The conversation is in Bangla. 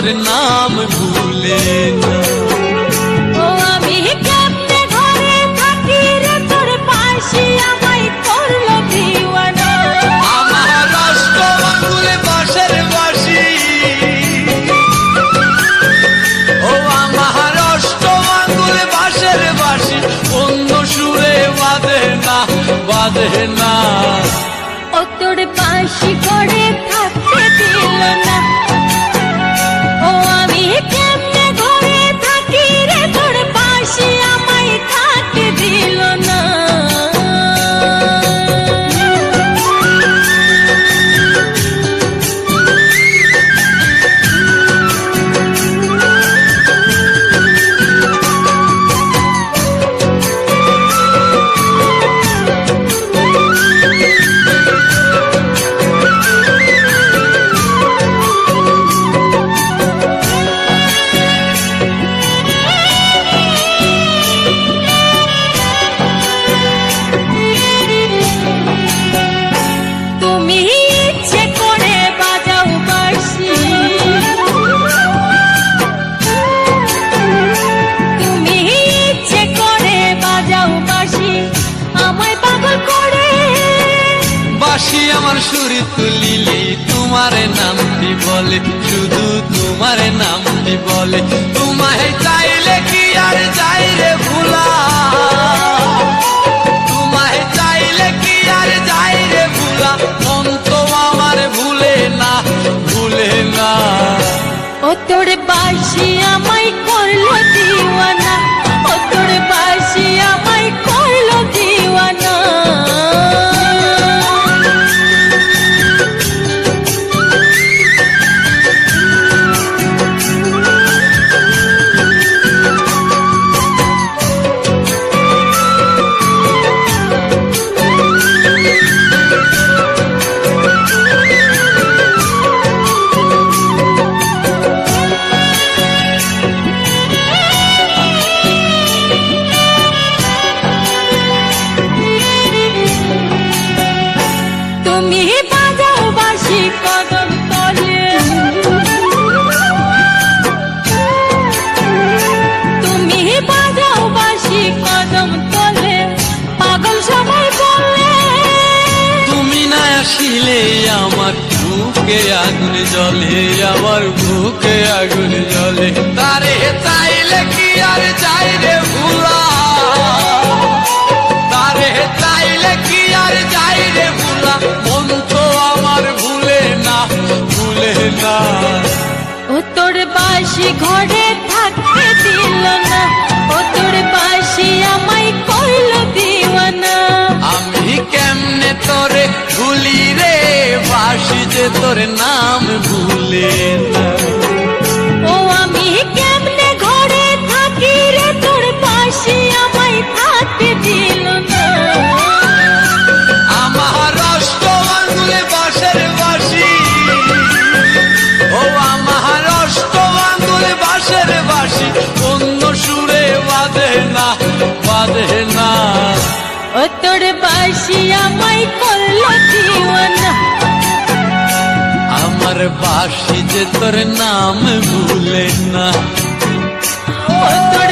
তোর নাম ভুলে না। ও আমি কেমনে ঘরে থাকি রে তোর পাশে আমায় করলো দিওয়ানা। আমার অষ্ট আঙ্গুলে বাঁশের বাঁশি, ও আমার অষ্ট আঙ্গুলে বাঁশের বাঁশি অন্য সুরে বাঁধে না, বাঁধে না। ও তোর বাঁশি ঘরে থাকতে দিল না। ও আমি কেমনে ঘরে থাকি রে তোর পাশে আমায় থাকতে দিল না। বাঁশি আমার সুরে তুলিলে তোমার নামটি বলে, শুধু তোমার নামটি বলে। তোমায় চাইলে কি আর যাই রে ভুলা, তোমায় চাইলে কি আর যাই রে ভুলা। মন তো আমার ভুলে না, ভুলে না। ও তোর বাঁশি আমায় করলো দিওয়ানা। ও তোর বাঁশি আমায় করলো দিওয়ানা। তুমি বাজাও বাঁশি কদম তলে, তুমি বাজাও বাঁশি কদম তলে। পাগল সবাই বলে তুমি না আসিলে আমার বুকে আগুন জ্বলে, আমার বুকে আগুন জ্বলে। তারে চাইলে কি আর যাই রে ভুলা, তারে চাইলে কি আর যাই রে ভুলা। মন তো আমার ভুলে না, ভুলে না। ও তোর বাঁশি ঘরে থাকতে দিল না। ও তোর বাঁশি আমায় করলো দিওয়ানা। আমি কেমনে তোরে ভুলি রে, বাঁশি যে তোর নাম ভুলে না। ও আমি কেমনে ঘরে থাকি রে তোর পাশে আমায় থাকতে দিল না। আমার অষ্ট আঙ্গুলে বাঁশের বাঁশি, ও আমার অষ্ট আঙ্গুলে বাঁশের বাঁশি অন্য সুরে বাঁধে না, বাঁধে না। ও তোর বাঁশি আমায় করলো দিওয়ানা। আমার বাঁশি যে তোর নাম ভুলে না। ও তোর